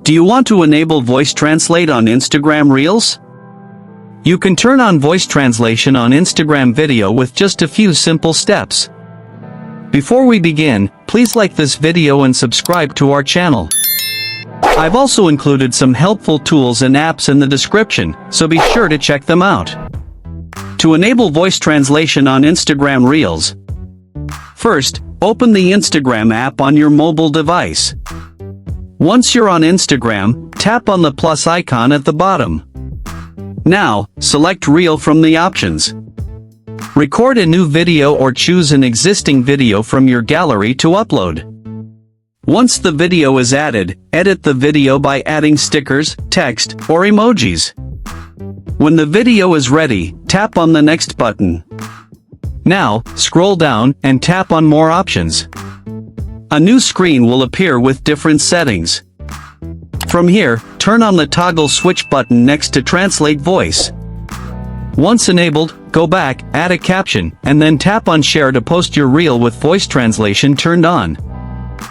Do you want to enable voice translate on Instagram Reels? You can turn on voice translation on Instagram video with just a few simple steps. Before we begin, please like this video and subscribe to our channel. I've also included some helpful tools and apps in the description, so be sure to check them out. To enable voice translation on Instagram Reels, first, open the Instagram app on your mobile device. Once you're on Instagram, tap on the plus icon at the bottom. Now, select Reel from the options. Record a new video or choose an existing video from your gallery to upload. Once the video is added, edit the video by adding stickers, text, or emojis. When the video is ready, tap on the next button. Now, scroll down and tap on More Options. A new screen will appear with different settings. From here, turn on the toggle switch button next to Translate Voice. Once enabled, go back, add a caption, and then tap on Share to post your reel with voice translation turned on.